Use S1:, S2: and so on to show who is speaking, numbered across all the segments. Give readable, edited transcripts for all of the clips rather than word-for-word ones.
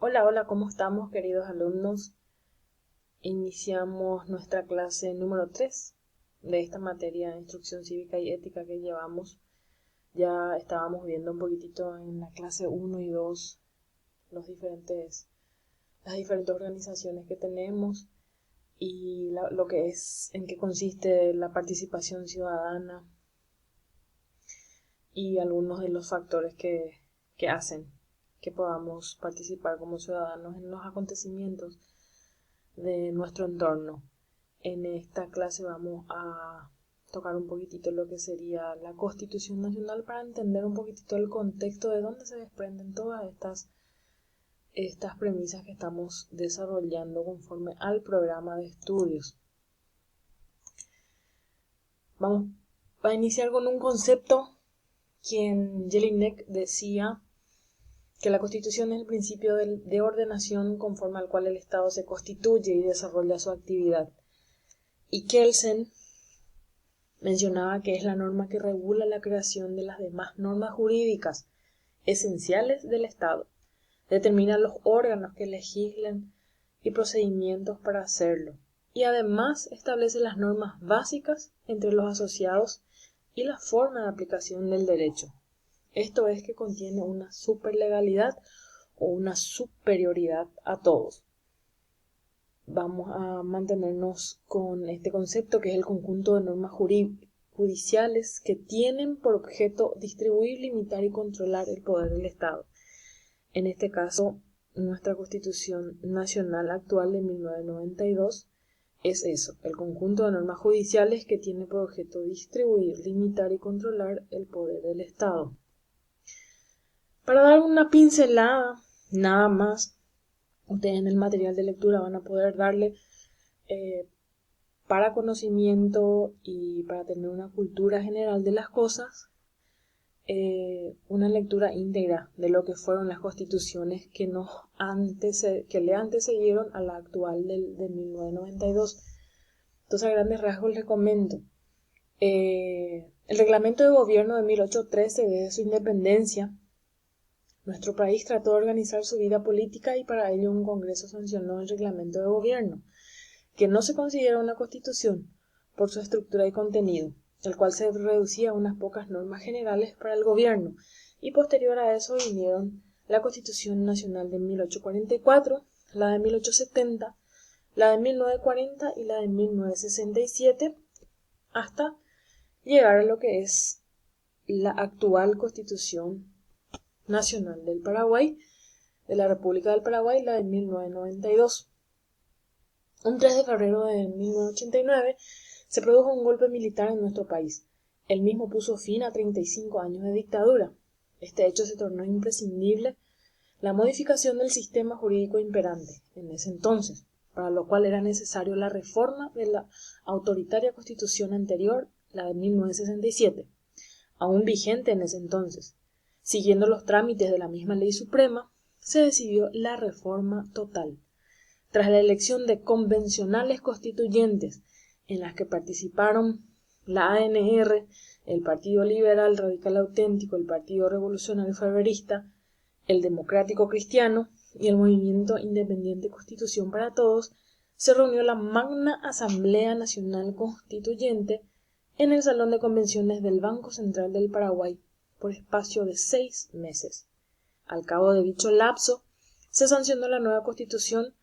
S1: Hola, hola, ¿cómo estamos, queridos alumnos? Iniciamos nuestra clase número 3 de esta materia de instrucción cívica y ética que llevamos. Ya estábamos viendo un poquitito en la clase 1 y 2 las diferentes organizaciones que tenemos y lo que es, en qué consiste la participación ciudadana y algunos de los factores que hacen que podamos participar como ciudadanos en los acontecimientos de nuestro entorno. En esta clase vamos a tocar un poquitito lo que sería la Constitución Nacional para entender un poquitito el contexto de dónde se desprenden todas estas premisas que estamos desarrollando conforme al programa de estudios. Vamos a iniciar con un concepto quien Jelinek decía que la Constitución es el principio de ordenación conforme al cual el Estado se constituye y desarrolla su actividad. Y Kelsen mencionaba que es la norma que regula la creación de las demás normas jurídicas esenciales del Estado, determina los órganos que legislan y procedimientos para hacerlo, y además establece las normas básicas entre los asociados y la forma de aplicación del derecho. Esto es que contiene una superlegalidad o una superioridad a todos. Vamos a mantenernos con este concepto que es el conjunto de normas judiciales que tienen por objeto distribuir, limitar y controlar el poder del Estado. En este caso, nuestra Constitución Nacional actual de 1992 es eso, el conjunto de normas judiciales que tiene por objeto distribuir, limitar y controlar el poder del Estado. Para dar una pincelada, nada más, ustedes en el material de lectura van a poder darle para conocimiento y para tener una cultura general de las cosas, una lectura íntegra de lo que fueron las constituciones que le antecedieron a la actual de 1992. Entonces, a grandes rasgos les comento. El reglamento de gobierno de 1813, desde su independencia, nuestro país trató de organizar su vida política y para ello un congreso sancionó el reglamento de gobierno, que no se considera una constitución por su estructura y contenido, el cual se reducía a unas pocas normas generales para el gobierno, y posterior a eso vinieron la Constitución Nacional de 1844, la de 1870, la de 1940 y la de 1967, hasta llegar a lo que es la actual Constitución Nacional del Paraguay, de la República del Paraguay, la de 1992. Un 3 de febrero de 1989 se produjo un golpe militar en nuestro país. El mismo puso fin a 35 años de dictadura. Este hecho se tornó imprescindible la modificación del sistema jurídico imperante en ese entonces, para lo cual era necesario la reforma de la autoritaria constitución anterior, la de 1967, aún vigente en ese entonces. Siguiendo los trámites de la misma ley suprema, se decidió la reforma total. Tras la elección de convencionales constituyentes en las que participaron la ANR, el Partido Liberal Radical Auténtico, el Partido Revolucionario Febrerista, el Democrático Cristiano y el Movimiento Independiente Constitución para Todos, se reunió la Magna Asamblea Nacional Constituyente en el Salón de Convenciones del Banco Central del Paraguay por espacio de 6 meses. Al cabo de dicho lapso, se sancionó la nueva Constitución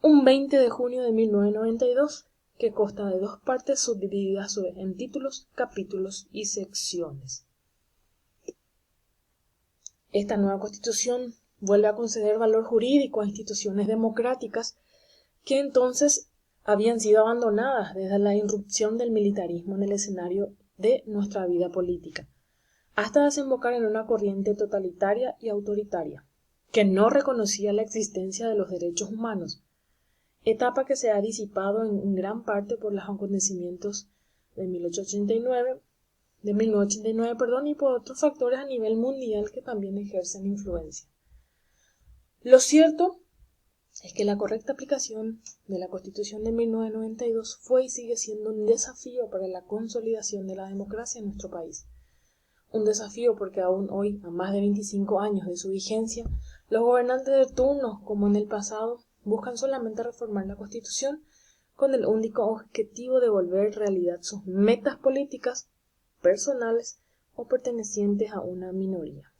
S1: un 20 de junio de 1992, que consta de 2 partes subdivididas en títulos, capítulos y secciones. Esta nueva Constitución vuelve a conceder valor jurídico a instituciones democráticas que entonces habían sido abandonadas desde la irrupción del militarismo en el escenario de nuestra vida política, hasta desembocar en una corriente totalitaria y autoritaria, que no reconocía la existencia de los derechos humanos, etapa que se ha disipado en gran parte por los acontecimientos de 1989, y por otros factores a nivel mundial que también ejercen influencia. Lo cierto es que la correcta aplicación de la Constitución de 1992 fue y sigue siendo un desafío para la consolidación de la democracia en nuestro país. Un desafío porque aún hoy, a más de 25 años de su vigencia, Los gobernantes de turno, como en el pasado, buscan solamente reformar la Constitución con el único objetivo de volver realidad sus metas políticas, personales o pertenecientes a una minoría.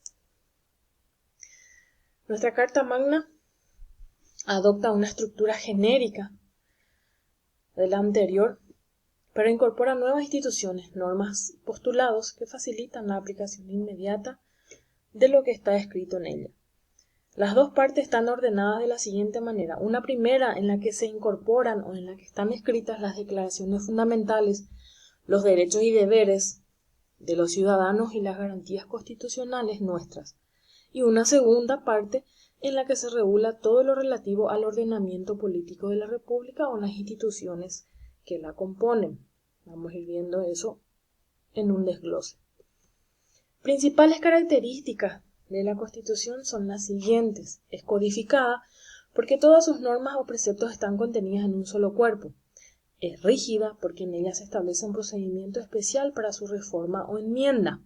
S1: Nuestra Carta Magna adopta una estructura genérica de la anterior, pero incorpora nuevas instituciones, normas y postulados que facilitan la aplicación inmediata de lo que está escrito en ella. Las dos partes están ordenadas de la siguiente manera. Una primera en la que se incorporan o en la que están escritas las declaraciones fundamentales, los derechos y deberes de los ciudadanos y las garantías constitucionales nuestras. Y una segunda parte en la que se regula todo lo relativo al ordenamiento político de la República o las instituciones que la componen. Vamos a ir viendo eso en un desglose. Principales características de la Constitución son las siguientes. Es codificada porque todas sus normas o preceptos están contenidas en un solo cuerpo. Es rígida porque en ella se establece un procedimiento especial para su reforma o enmienda.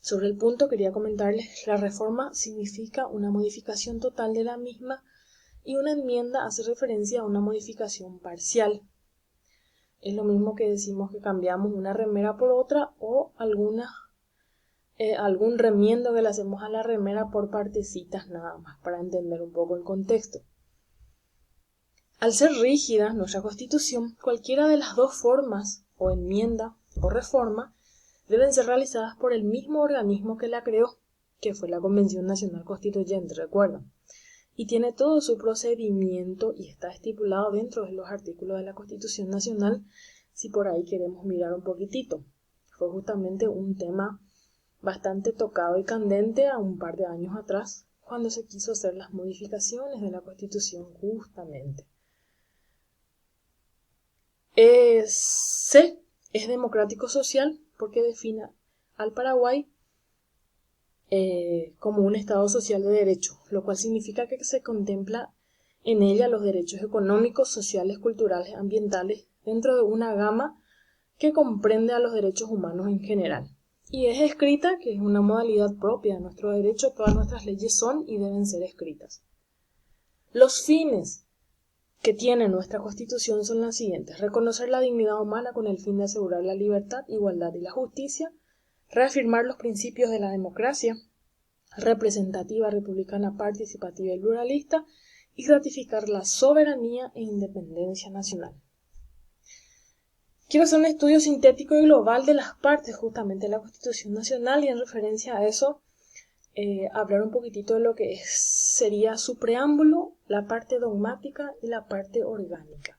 S1: Sobre el punto quería comentarles, la reforma significa una modificación total de la misma y una enmienda hace referencia a una modificación parcial. Es lo mismo que decimos que cambiamos una remera por otra o algún remiendo que le hacemos a la remera por partecitas nada más, para entender un poco el contexto. Al ser rígida nuestra Constitución, cualquiera de las dos formas, o enmienda o reforma, deben ser realizadas por el mismo organismo que la creó, que fue la Convención Nacional Constituyente, recuerdan, y tiene todo su procedimiento y está estipulado dentro de los artículos de la Constitución Nacional, si por ahí queremos mirar un poquitito. Fue justamente un tema bastante tocado y candente a un par de años atrás, cuando se quiso hacer las modificaciones de la Constitución justamente. C es democrático social porque define al Paraguay como un Estado social de derecho, lo cual significa que se contempla en ella los derechos económicos, sociales, culturales, ambientales, dentro de una gama que comprende a los derechos humanos en general. Y es escrita, que es una modalidad propia de nuestro derecho, todas nuestras leyes son y deben ser escritas. Los fines que tiene nuestra Constitución son las siguientes: reconocer la dignidad humana con el fin de asegurar la libertad, igualdad y la justicia, reafirmar los principios de la democracia representativa, republicana, participativa y pluralista, y ratificar la soberanía e independencia nacional. Quiero hacer un estudio sintético y global de las partes justamente de la Constitución Nacional y en referencia a eso hablar un poquitito de lo que sería su preámbulo, la parte dogmática y la parte orgánica.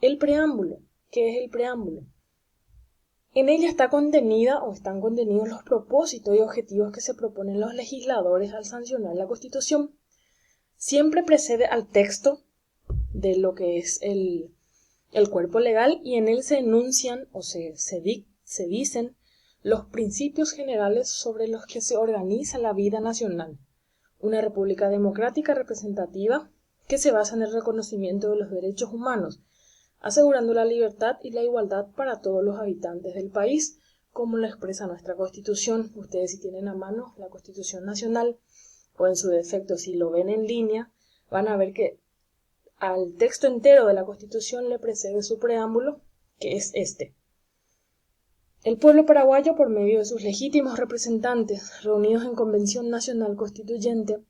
S1: El preámbulo, ¿qué es el preámbulo? En ella está contenida o están contenidos los propósitos y objetivos que se proponen los legisladores al sancionar la Constitución. Siempre precede al texto de lo que es el cuerpo legal y en él se enuncian o se dicen los principios generales sobre los que se organiza la vida nacional. Una república democrática representativa que se basa en el reconocimiento de los derechos humanos, asegurando la libertad y la igualdad para todos los habitantes del país, como lo expresa nuestra Constitución. Ustedes, si tienen a mano la Constitución Nacional, o en su defecto si lo ven en línea, van a ver que al texto entero de la Constitución le precede su preámbulo, que es este. El pueblo paraguayo, por medio de sus legítimos representantes reunidos en Convención Nacional Constituyente,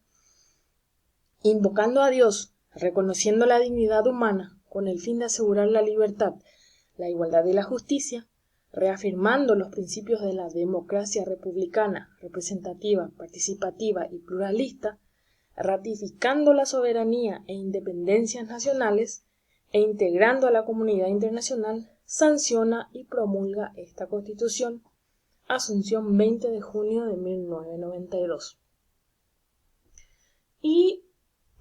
S1: invocando a Dios, reconociendo la dignidad humana con el fin de asegurar la libertad, la igualdad y la justicia, reafirmando los principios de la democracia republicana, representativa, participativa y pluralista, ratificando la soberanía e independencias nacionales e integrando a la comunidad internacional, sanciona y promulga esta Constitución. Asunción, 20 de junio de 1992. Y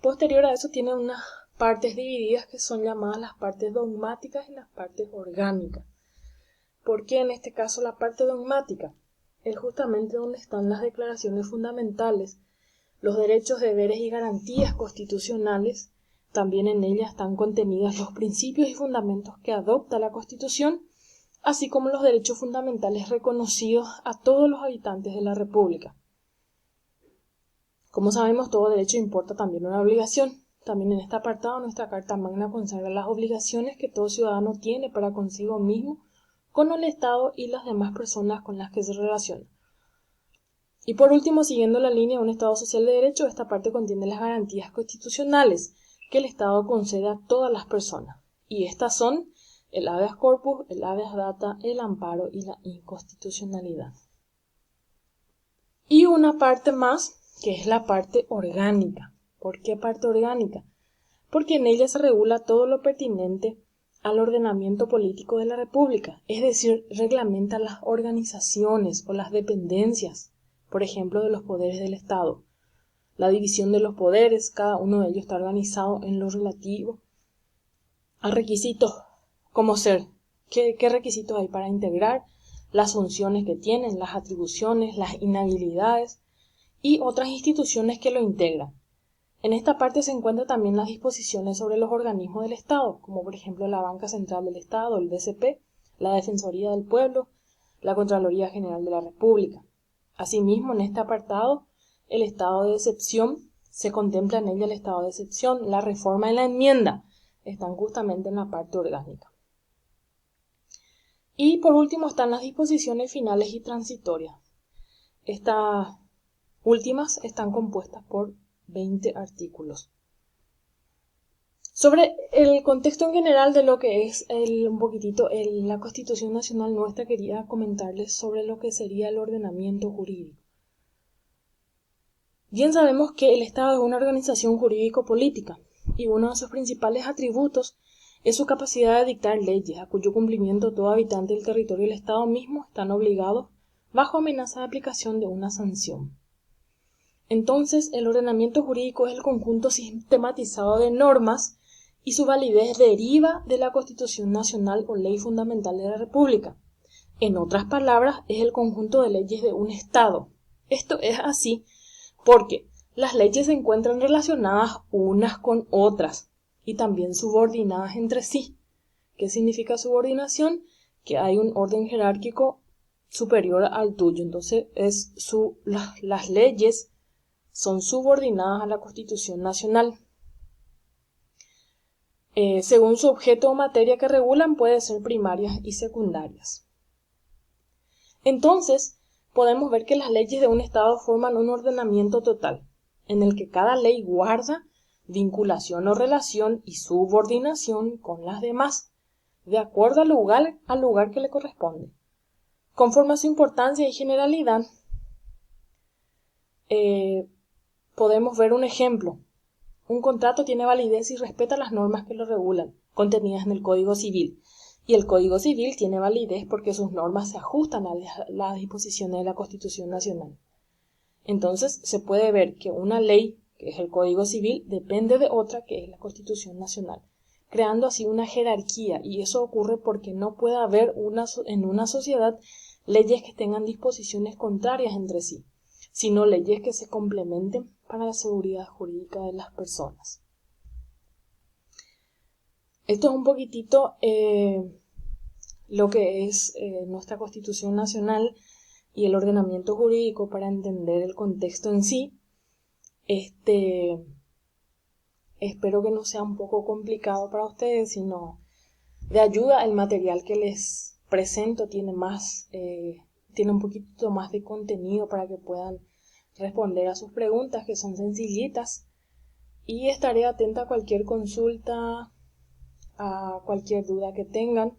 S1: posterior a eso tiene unas partes divididas que son llamadas las partes dogmáticas y las partes orgánicas. ¿Por qué en este caso la parte dogmática? Es justamente donde están las declaraciones fundamentales, los derechos, deberes y garantías constitucionales. También en ella están contenidos los principios y fundamentos que adopta la Constitución, así como los derechos fundamentales reconocidos a todos los habitantes de la República. Como sabemos, todo derecho importa también una obligación. También en este apartado nuestra Carta Magna consagra las obligaciones que todo ciudadano tiene para consigo mismo, con el Estado y las demás personas con las que se relaciona. Y por último, siguiendo la línea de un Estado social de derecho, esta parte contiene las garantías constitucionales que el Estado concede a todas las personas. Y estas son el habeas corpus, el habeas data, el amparo y la inconstitucionalidad. Y una parte más, que es la parte orgánica. ¿Por qué parte orgánica? Porque en ella se regula todo lo pertinente al ordenamiento político de la República, es decir, reglamenta las organizaciones o las dependencias, por ejemplo, de los poderes del Estado. La división de los poderes, cada uno de ellos está organizado en lo relativo a requisitos, como ser, ¿qué requisitos hay para integrar? Las funciones que tienen, las atribuciones, las inhabilidades y otras instituciones que lo integran. En esta parte se encuentran también las disposiciones sobre los organismos del Estado, como por ejemplo la Banca Central del Estado, el BCP, la Defensoría del Pueblo, la Contraloría General de la República. Asimismo, en este apartado, el estado de excepción, se contempla en ella el estado de excepción, la reforma y la enmienda están justamente en la parte orgánica. Y por último están las disposiciones finales y transitorias. Estas últimas están compuestas por 20 artículos. Sobre el contexto en general de lo que es la Constitución Nacional nuestra, quería comentarles sobre lo que sería el ordenamiento jurídico. Bien sabemos que el Estado es una organización jurídico-política y uno de sus principales atributos es su capacidad de dictar leyes, a cuyo cumplimiento todo habitante del territorio del Estado mismo están obligados bajo amenaza de aplicación de una sanción. Entonces, el ordenamiento jurídico es el conjunto sistematizado de normas y su validez deriva de la Constitución Nacional o Ley Fundamental de la República. En otras palabras, es el conjunto de leyes de un Estado. Esto es así porque las leyes se encuentran relacionadas unas con otras y también subordinadas entre sí. ¿Qué significa subordinación? Que hay un orden jerárquico superior al tuyo. Entonces, las leyes son subordinadas a la Constitución Nacional. Según su objeto o materia que regulan, pueden ser primarias y secundarias. Entonces, podemos ver que las leyes de un Estado forman un ordenamiento total, en el que cada ley guarda vinculación o relación y subordinación con las demás, de acuerdo al lugar que le corresponde. Conforme a su importancia y generalidad, podemos ver un ejemplo. Un contrato tiene validez si respeta las normas que lo regulan, contenidas en el Código Civil. Y el Código Civil tiene validez porque sus normas se ajustan a las disposiciones de la Constitución Nacional. Entonces, se puede ver que una ley, que es el Código Civil, depende de otra, que es la Constitución Nacional, creando así una jerarquía. Y eso ocurre porque no puede haber en una sociedad leyes que tengan disposiciones contrarias entre sí, sino leyes que se complementen para la seguridad jurídica de las personas. Esto es un poquitito lo que es nuestra Constitución Nacional y el ordenamiento jurídico para entender el contexto en sí. Espero que no sea un poco complicado para ustedes, sino de ayuda. El material que les presento tiene un poquito más de contenido para que puedan responder a sus preguntas, que son sencillitas, y estaré atenta a cualquier consulta, a cualquier duda que tengan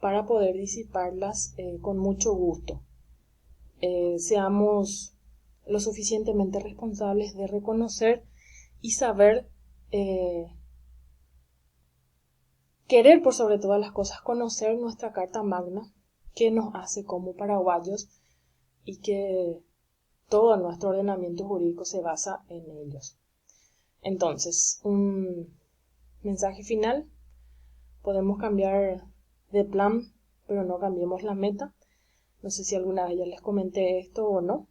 S1: para poder disiparlas con mucho gusto. Seamos lo suficientemente responsables de reconocer y saber querer por sobre todas las cosas conocer nuestra Carta Magna, que nos hace como paraguayos y que todo nuestro ordenamiento jurídico se basa en ellos. Entonces, un mensaje final: podemos cambiar de plan, pero no cambiemos la meta. No sé si alguna vez ya les comenté esto o no,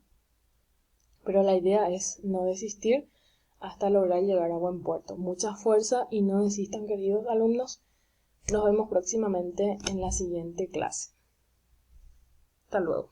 S1: pero la idea es no desistir hasta lograr llegar a buen puerto. Mucha fuerza y no desistan, queridos alumnos. Nos vemos próximamente en la siguiente clase. Hasta luego.